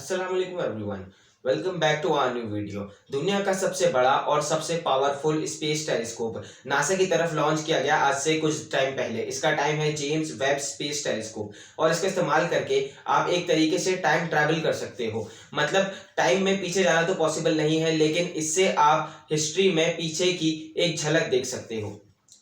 अस्सलाम वालेकुम everyone. Welcome back to our new video. दुनिया का सबसे बड़ा और सबसे पावरफुल स्पेस टेलीस्कोप नासा की तरफ लॉन्च किया गया आज से कुछ टाइम पहले। इसका टाइम है जेम्स वेब स्पेस टेलीस्कोप और इसका इस्तेमाल करके आप एक तरीके से टाइम ट्रैवल कर सकते हो। मतलब टाइम में पीछे जाना तो पॉसिबल नहीं है, लेकिन इससे आप हिस्ट्री में पीछे की एक झलक देख सकते हो।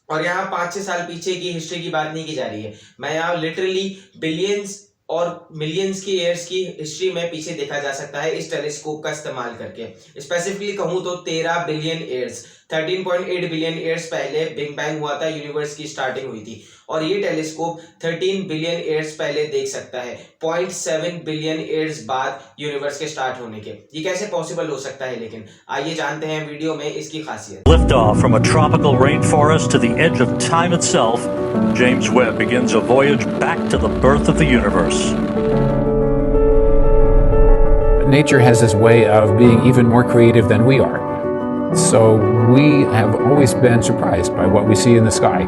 और यहाँ 5-6 साल पीछे की हिस्ट्री की बात नहीं की जा रही है, मैं यहाँ लिटरली बिलियंस और मिलियंस की ईयर्स की हिस्ट्री में पीछे देखा जा सकता है इस टेलीस्कोप का इस्तेमाल करके। स्पेसिफिकली कहूं तो 13 बिलियन ईयर्स 13.8 बिलियन ईयर्स पहले बिग बैंग हुआ था, यूनिवर्स की स्टार्टिंग हुई थी। और ये टेलीस्कोप 13 बिलियन ईयर्स पहले देख सकता है, 0.7 बिलियन ईयर्स बाद यूनिवर्स के स्टार्ट होने के। ये कैसे पॉसिबल हो सकता है, लेकिन आइए जानते हैं वीडियो में इसकी खासियत। Lift off from a tropical rainforest to the edge of time itself, James Webb begins a voyage back to the birth of the universe. Nature has this way of being even more creative than we are. So we have always been surprised by what we see in the sky.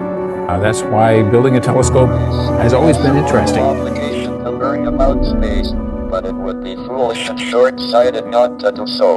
That's why building a telescope has always been interesting. Obligation to learn about space, but it would be foolish and short-sighted not to do so.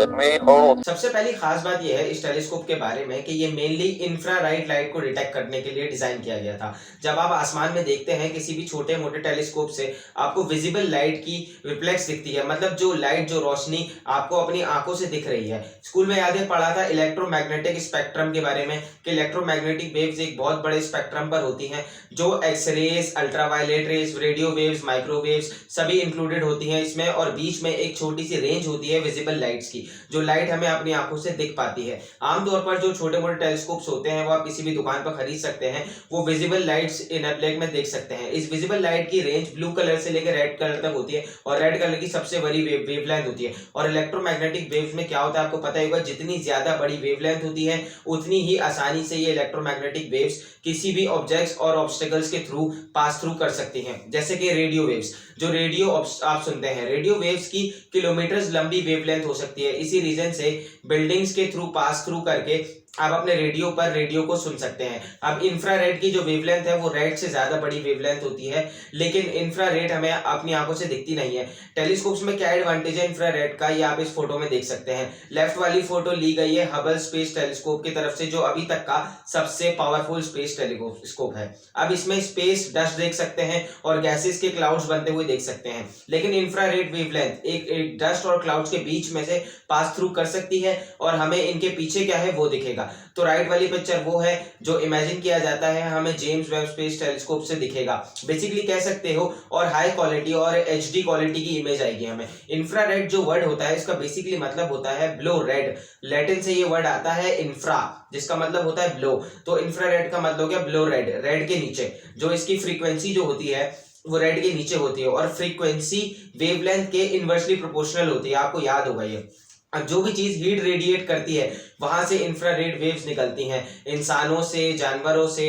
It may hold. सबसे पहली खास बात यह है इस telescope के बारे में कि ये मेनली इंफ्रारेड लाइट को डिटेक्ट करने के लिए डिजाइन किया गया था। जब आप आसमान में देखते हैं किसी भी छोटे मोटे टेलीस्कोप से, आपको विजिबल लाइट की रिफ्लेक्स दिखती है, मतलब जो लाइट, जो रोशनी आपको अपनी आंखों से दिख रही है। स्कूल में याद है पढ़ा था इलेक्ट्रोमैग्नेटिक स्पेक्ट्रम के बारे में कि इलेक्ट्रोमैग्नेटिक वेव्स एक बहुत बड़े स्पेक्ट्रम पर होती हैं, जो X rays, ultraviolet rays, radio waves, microwaves सभी इंक्लूडेड होती हैं इसमें। और बीच में एक छोटी सी रेंज होती है विजिबल लाइट्स की, जो लाइट हमें अपनी आंखों से दिख पाती है। आमतौर पर जो छोटे मोटे टेलीस्कोप्स होते हैं वो आप किसी भी दुकान पर खरीद सकते हैं, वो विजिबल लाइट्स इन ब्लैक में देख सकते हैं। इस विजिबल लाइट की रेंज ब्लू कलर से लेकर रेड कलर तक होती है और रेड कलर की सबसे बड़ी वेवलेंथ होती है। और इलेक्ट्रोमैग्नेटिक वेव्स में क्या होता है आपको पता ही होगा, जितनी ज्यादा बड़ी वेवलेंथ होती है उतनी ही आसानी से ये इलेक्ट्रोमैग्नेटिक वेव्स किसी भी ऑब्जेक्ट्स और ऑब्स्टेकल्स के थ्रू पास थ्रू कर सकती हैं। जैसे कि रेडियो वेव्स, जो रेडियो आप सुनते हैं, रेडियो वेव्स की किलोमीटर्स लंबी वेवलेंथ हो सकती है। इसी रीजन से बिल्डिंग्स के थ्रू पास थ्रू करके आप अपने रेडियो पर रेडियो को सुन सकते हैं। अब इंफ्रारेड की जो वेवलेंथ है वो रेड से ज्यादा बड़ी वेवलेंथ होती है, लेकिन इंफ्रारेड हमें अपनी आंखों से दिखती नहीं है। टेलीस्कोप्स में क्या एडवांटेज है इंफ्रारेड का, ये आप इस फोटो में देख सकते हैं। लेफ्ट वाली फोटो ली गई है हबल स्पेस टेलीस्कोप की तरफ से, जो अभी तक का सबसे पावरफुल स्पेस टेलीस्कोप है। अब इसमें स्पेस डस्ट देख सकते हैं और गैसेस के क्लाउड्स बनते हुए देख सकते हैं, लेकिन इंफ्रारेड वेवलेंथ एक डस्ट और क्लाउड्स के बीच में से पास थ्रू कर सकती है और हमें इनके पीछे क्या है वो दिखेगा। तो राइट वाली पिक्चर वो है जो इमेजिन किया जाता है हमें जेम्स वेब स्पेस टेलीस्कोप से दिखेगा, बेसिकली कह सकते हो। और हाई क्वालिटी और एचडी क्वालिटी की इमेज आएगी हमें। इंफ्रारेड जो वर्ड होता है इसका बेसिकली मतलब होता है ब्लो रेड। लैटिन से ये वर्ड आता है इंफ्रा, जिसका मतलब होता है ब्लो। तो इंफ्रारेड का मतलब क्या, ब्लो रेड, रेड के नीचे। जो इसकी फ्रीक्वेंसी जो होती है वो रेड के नीचे होती है और फ्रीक्वेंसी वेवलेंथ के इनवर्सली प्रोपोर्शनल होती है, आपको याद होगा ये। अब जो भी चीज हीट रेडिएट करती है वहां से इंफ्रारेड वेव्स निकलती हैं, इंसानों से, जानवरों से,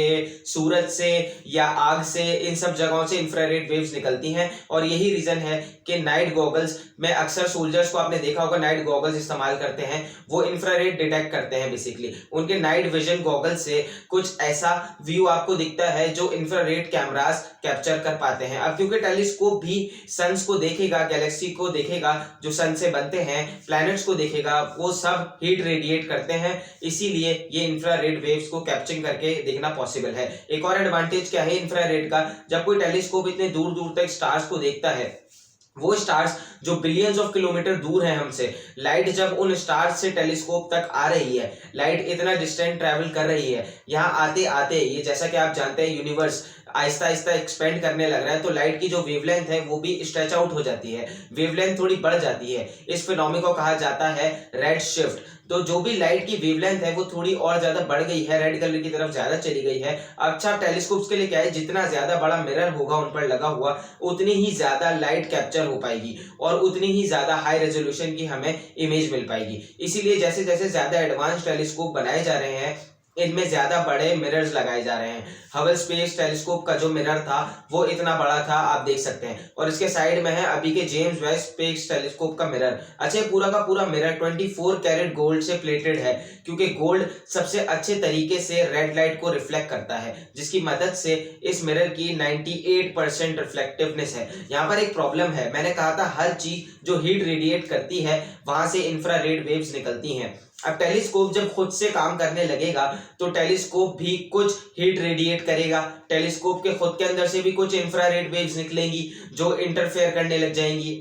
सूरज से या आग से, इन सब जगहों से इंफ्रारेड वेव्स निकलती हैं। और यही रीजन है कि नाइट गॉगल्स में अक्सर सोल्जर्स को आपने देखा होगा नाइट गॉगल्स इस्तेमाल करते हैं, वो इंफ्रारेड डिटेक्ट करते हैं। बेसिकली उनके नाइट विजन गॉगल्स से कुछ ऐसा व्यू आपको दिखता है जो इंफ्रारेड कैमरास कैप्चर कर पाते हैं। अब क्योंकि टेलीस्कोप भी सन्स को देखेगा, गैलेक्सी को देखेगा जो सन से बनते हैं, प्लैनेट्स को देखेगा, वो सब हीट रेडिएट करते हैं, इसीलिए ये इंफ्रारेड वेव्स को कैप्चरिंग करके देखना पॉसिबल है। एक और एडवांटेज क्या है इंफ्रारेड का, जब कोई टेलीस्कोप इतने दूर दूर तक स्टार्स को देखता है, वो स्टार्स जो बिलियंस ऑफ किलोमीटर दूर हैं हमसे, लाइट जब उन स्टार्स से टेलीस्कोप तक आ रही है, लाइट इतना डिस्टेंस ट्रैवल कर रही है, यहाँ आते आते ये जैसा कि आप जानते हैं यूनिवर्स आहिस्ता आहिस्ता एक्सपेंड करने लग रहा है, तो लाइट की जो वेवलेंथ है वो भी स्ट्रेच आउट हो जाती है, वेवलेंथ थोड़ी बढ़ जाती है। इस फिनोमेना को कहा जाता है रेड शिफ्ट। तो जो भी लाइट की वेवलेंथ है वो थोड़ी और ज्यादा बढ़ गई है, रेड कलर की तरफ ज्यादा चली गई है। अच्छा, टेलीस्कोप्स के लिए क्या है, जितना ज्यादा बड़ा मिरर होगा उन पर लगा हुआ, उतनी ही ज्यादा लाइट कैप्चर हो पाएगी और उतनी ही ज्यादा हाई रेजोल्यूशन की हमें इमेज मिल पाएगी। इसीलिए जैसे जैसे ज्यादा एडवांस टेलीस्कोप बनाए जा रहे हैं इनमें ज्यादा बड़े मिरर्स लगाए जा रहे हैं। हबल स्पेस टेलीस्कोप का जो मिरर था वो इतना बड़ा था, आप देख सकते हैं, और इसके साइड में है अभी के जेम्स वेब स्पेस टेलीस्कोप का मिरर। अच्छा, पूरा का पूरा मिरर 24 कैरेट गोल्ड से प्लेटेड है, क्योंकि गोल्ड सबसे अच्छे तरीके से रेड लाइट को रिफ्लेक्ट करता है, जिसकी मदद से इस मिरर की 98% रिफ्लेक्टिवनेस है। यहाँ पर एक प्रॉब्लम है, मैंने कहा था हर चीज जो हीट रेडिएट करती है वहां से इंफ्रारेड वेव्स निकलती हैं। अब टेलीस्कोप जब खुद से काम करने लगेगा तो टेलीस्कोप भी कुछ हीट रेडिएट करेगा, टेलीस्कोप के खुद के अंदर से भी कुछ इंफ्रारेड वेव्स निकलेंगी जो इंटरफेयर करने लग जाएंगी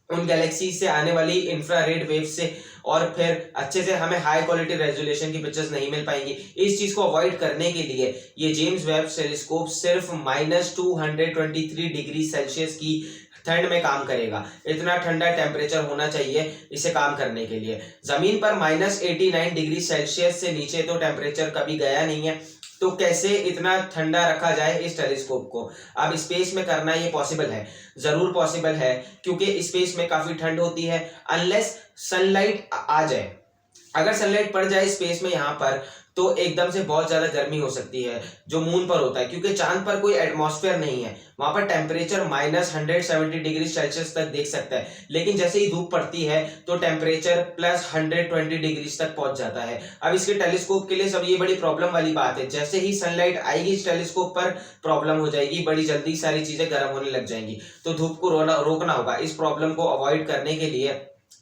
उन गैलेक्सी से आने वाली इंफ्रारेड वेव से, और फिर अच्छे से हमें हाई क्वालिटी रेजोल्यूशन की पिक्चर्स नहीं मिल पाएंगी। इस चीज को अवॉइड करने के लिए ये जेम्स वेब टेलीस्कोप सिर्फ -223 डिग्री सेल्सियस की ठंड में काम करेगा। इतना ठंडा टेम्परेचर होना चाहिए इसे काम करने के लिए। जमीन पर -89 डिग्री सेल्सियस से नीचे तो टेम्परेचर कभी गया नहीं है, तो कैसे इतना ठंडा रखा जाए इस टेलीस्कोप को। अब स्पेस में करना ये पॉसिबल है, जरूर पॉसिबल है, क्योंकि स्पेस में काफी ठंड होती है अनलेस सनलाइट आ जाए। अगर सनलाइट पड़ जाए स्पेस में यहाँ पर तो एकदम से बहुत ज्यादा गर्मी हो सकती है जो मून पर होता है, क्योंकि चांद पर कोई एटमॉस्फेयर नहीं है, वहां पर टेम्परेचर -170 डिग्री सेल्सियस तक देख सकता है, लेकिन जैसे ही धूप पड़ती है तो टेम्परेचर +120 डिग्री तक पहुंच जाता है। अब इसके टेलीस्कोप के लिए सब ये बड़ी प्रॉब्लम वाली बात है, जैसे ही सनलाइट आएगी इस टेलीस्कोप पर प्रॉब्लम हो जाएगी, बड़ी जल्दी सारी चीजें गर्म होने लग जाएंगी, तो धूप को रोकना होगा। इस प्रॉब्लम को अवॉइड करने के लिए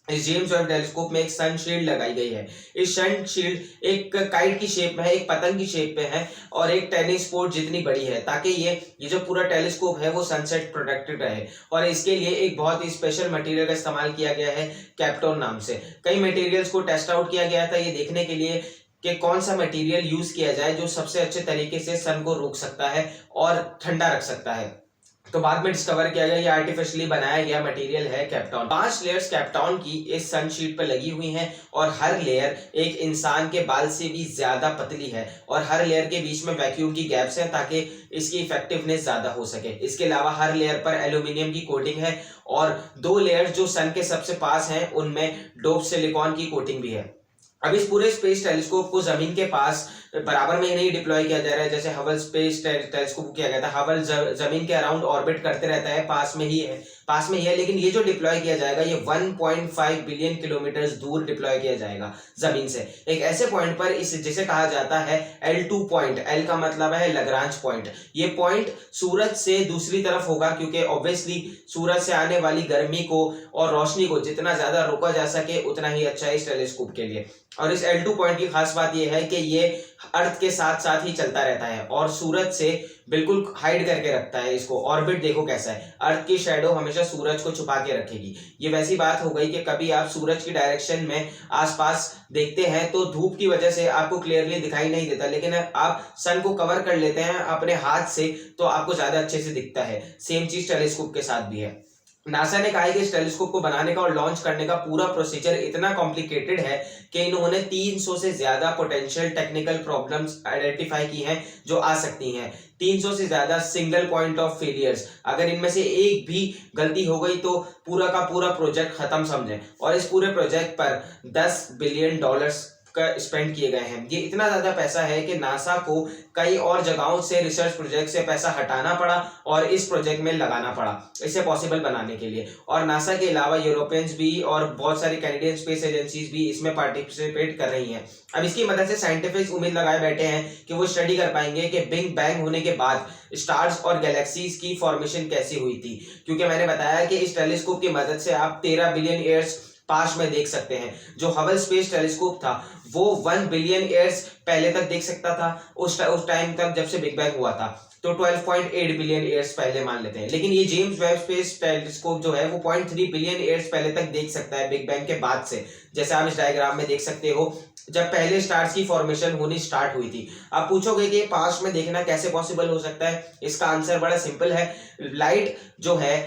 इस जेम्स वेब टेलीस्कोप में एक सन शील्ड लगाई गई है। इस सन शील्ड एक काइट की शेप में है, एक पतंग की शेप में है और एक टेनिस कोर्ट जितनी बड़ी है, ताकि ये जो पूरा टेलीस्कोप है वो सनसेट प्रोटेक्टेड रहे। और इसके लिए एक बहुत ही स्पेशल मटेरियल का इस्तेमाल किया गया है, कैप्टोन नाम से। कई मटेरियल्स को टेस्ट आउट किया गया था ये देखने के लिए कि कौन सा मटेरियल यूज किया जाए जो सबसे अच्छे तरीके से सन को रोक सकता है और ठंडा रख सकता है। तो बाद में डिस्कवर किया गया ये आर्टिफिशियली बनाया गया मटेरियल है कैप्टॉन। 5 लेयर्स कैप्टॉन की इस सनशीट पर लगी हुई हैं और हर लेयर एक इंसान के बाल से भी ज्यादा पतली है और हर लेयर के बीच में वैक्यूम की गैप्स हैं ताकि इसकी इफेक्टिवनेस ज्यादा हो सके। इसके अलावा हर लेयर पर एल्यूमिनियम की कोटिंग है और 2 लेयर जो सन के सबसे पास हैं उनमें डोप सिलिकॉन की कोटिंग भी है। अब इस पूरे स्पेस टेलीस्कोप को जमीन के पास बराबर में ही नहीं डिप्लॉय किया जा रहा है जैसे हबल स्पेस टेलीस्कोप को किया गया था। हबल जमीन के अराउंड ऑर्बिट करते रहता है, पास में ही है, लेकिन ये जो डिप्लॉय किया जाएगा ये 1.5 बिलियन किलोमीटर दूर डिप्लॉय किया जाएगा जमीन से, एक ऐसे पॉइंट पर जिसे कहा जाता है L2 पॉइंट। L का मतलब है लग्रांज पॉइंट। ये पॉइंट सूरज से दूसरी तरफ होगा क्योंकि ऑब्वियसली सूरज से आने वाली गर्मी को और रोशनी को जितना ज्यादा रोका जा सके उतना ही अच्छा है इस टेलीस्कोप के लिए। और इस L2 पॉइंट की खास बात यह है कि ये अर्थ के साथ साथ ही चलता रहता है और सूरज से बिल्कुल हाइड करके रखता है इसको। ऑर्बिट देखो कैसा है, अर्थ की शैडो हमेशा सूरज को छुपा के रखेगी। ये वैसी बात हो गई कि कभी आप सूरज की डायरेक्शन में आसपास देखते हैं तो धूप की वजह से आपको क्लियरली दिखाई नहीं देता, लेकिन आप सन को कवर कर लेते हैं अपने हाथ से तो आपको ज्यादा अच्छे से दिखता है। सेम चीज टेलीस्कोप के साथ भी है। नासा ने कहा है कि इस टेलीस्कोप को बनाने का और लॉन्च करने का पूरा प्रोसीजर इतना कॉम्प्लिकेटेड है कि इन्होंने 300 से ज्यादा पोटेंशियल टेक्निकल प्रॉब्लम्स आइडेंटिफाई की हैं जो आ सकती हैं। 300 से ज्यादा सिंगल पॉइंट ऑफ फेलियर्स, अगर इनमें से एक भी गलती हो गई तो पूरा का पूरा प्रोजेक्ट खत्म समझें। और इस पूरे प्रोजेक्ट पर $10 बिलियन का स्पेंड किए गए हैं। ये इतना ज्यादा पैसा है कि नासा को कई और जगहों से रिसर्च प्रोजेक्ट से पैसा हटाना पड़ा और इस प्रोजेक्ट में लगाना पड़ा इसे पॉसिबल बनाने के लिए। और नासा के अलावा यूरोपियंस भी और बहुत सारी कैनेडियन स्पेस एजेंसीज भी इसमें पार्टिसिपेट कर रही हैं। अब इसकी मदद से साइंटिफिक उम्मीद लगाए बैठे हैं कि वो स्टडी कर पाएंगे कि बिग बैंग होने के बाद स्टार्स और गैलेक्सीज की फॉर्मेशन कैसी हुई थी, क्योंकि मैंने बताया कि इस टेलीस्कोप की मदद से आप 13 बिलियन ईयर्स पास में देख सकते हैं। जो हबल स्पेस टेलीस्कोप था वो 1 बिलियन ईयर्स पहले तक देख सकता था उस टाइम तक जब से बिग बैंग हुआ था, तो 12.8 बिलियन ईयर्स पहले मान लेते हैं। लेकिन ये जेम्स वेब स्पेस टेलीस्कोप जो है वो 0.3 बिलियन ईयर्स पहले तक देख सकता है बिग बैंग के बाद से, जैसे आप इस डायग्राम में देख सकते हो जब पहले स्टार्स की फॉर्मेशन होनी स्टार्ट हुई थी। आप पूछोगे कि पास्ट में देखना कैसे पॉसिबल हो सकता है, इसका आंसर बड़ा सिंपल है। लाइट जो है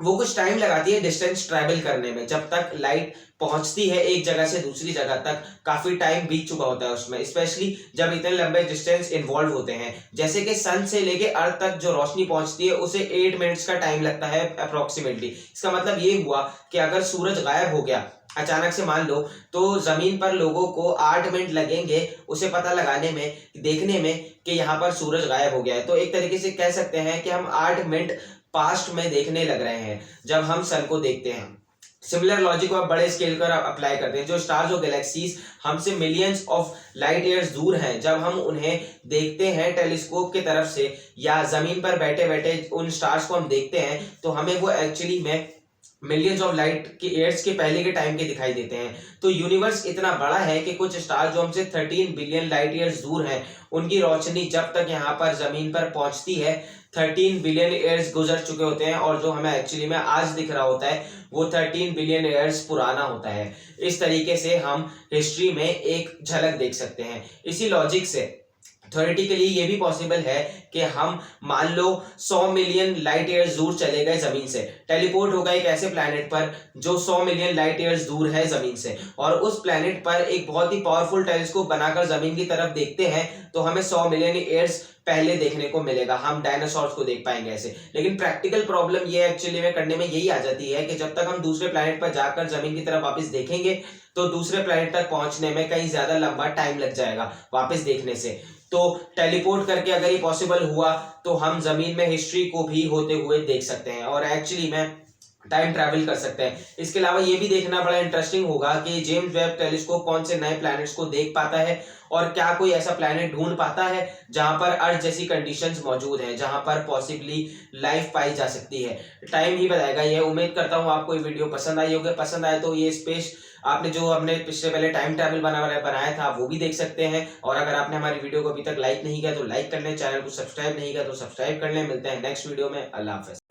वो कुछ टाइम लगाती है डिस्टेंस ट्रैवल करने में। जब तक लाइट पहुंचती है एक जगह से दूसरी जगह तक, काफी टाइम बीत चुका होता है उसमें, स्पेशली जब इतने लंबे डिस्टेंस इन्वॉल्व होते हैं। जैसे कि सन से लेके अर्थ तक जो रोशनी पहुंचती है उसे 8 मिनट्स का टाइम लगता है अप्रोक्सीमेटली। इसका मतलब ये हुआ कि अगर सूरज गायब हो गया अचानक से मान लो, तो जमीन पर लोगों को 8 मिनट लगेंगे उसे पता लगाने में, देखने में कि यहाँ पर सूरज गायब हो गया है। तो एक तरीके से कह सकते हैं कि हम 8 मिनट पास्ट में देखने लग रहे हैं जब हम सन को देखते हैं। सिमिलर लॉजिक को आप बड़े स्केल पर अप्लाई करते हैं। जो स्टार्स और गैलेक्सीज हमसे मिलियंस ऑफ लाइट ईयर्स दूर हैं, जब हम उन्हें देखते हैं टेलीस्कोप की तरफ से या जमीन पर बैठे बैठे उन स्टार्स को हम देखते हैं, तो हमें वो एक्चुअली में मिलियंस ऑफ लाइट के ईयर्स के पहले के टाइम के दिखाई देते हैं। तो यूनिवर्स इतना बड़ा है कि कुछ स्टार जो हमसे 13 बिलियन लाइट ईयर्स दूर हैं, उनकी रोशनी जब तक यहाँ पर जमीन पर पहुंचती है 13 बिलियन ईयर्स गुजर चुके होते हैं, और जो हमें एक्चुअली में आज दिख रहा होता है वो 13 बिलियन ईयर्स पुराना होता है। इस तरीके से हम हिस्ट्री में एक झलक देख सकते हैं। इसी लॉजिक से थ्योरेटिकली ये भी पॉसिबल है कि हम मान लो 100 मिलियन लाइट ईयर्स दूर चले गए जमीन से, टेलीपोर्ट हो गए एक ऐसे प्लैनेट पर जो 100 मिलियन लाइट ईयर्स दूर है जमीन से, और उस प्लैनेट पर एक बहुत ही पावरफुल टेलीस्कोप बनाकर जमीन की तरफ देखते हैं, तो हमें 100 मिलियन ईयर्स पहले देखने को मिलेगा, हम डायनासोर्स को देख पाएंगे ऐसे। लेकिन प्रैक्टिकल प्रॉब्लम ये एक्चुअली में करने में यही आ जाती है कि जब तक हम दूसरे प्लैनेट पर जाकर जमीन की तरफ वापस देखेंगे, तो दूसरे प्लैनेट तक पहुंचने में कहीं ज्यादा लंबा टाइम लग जाएगा वापस देखने से। तो टेलीपोर्ट करके अगर ये पॉसिबल हुआ तो हम जमीन में हिस्ट्री को भी होते हुए देख सकते हैं और एक्चुअली में टाइम ट्रैवल कर सकते हैं। इसके अलावा ये भी देखना बड़ा इंटरेस्टिंग होगा कि जेम्स वेब टेलीस्कोप कौन से नए प्लैनेट्स को देख पाता है, और क्या कोई ऐसा प्लैनेट ढूंढ पाता है जहां पर अर्थ जैसी कंडीशंस मौजूद हैं, जहां पर पॉसिबली लाइफ पाई जा सकती है। टाइम ही बताएगा। ये उम्मीद करता हूं आपको ये वीडियो पसंद आई होगी। पसंद आए तो ये स्पेस आपने जो हमने पिछले पहले टाइम ट्रैवल बनाया था वो भी देख सकते हैं। और अगर आपने हमारी वीडियो को अभी तक लाइक नहीं किया तो लाइक कर लें, चैनल को सब्सक्राइब नहीं किया तो सब्सक्राइब कर लें। मिलते हैं नेक्स्ट वीडियो में। अल्लाह हाफिज।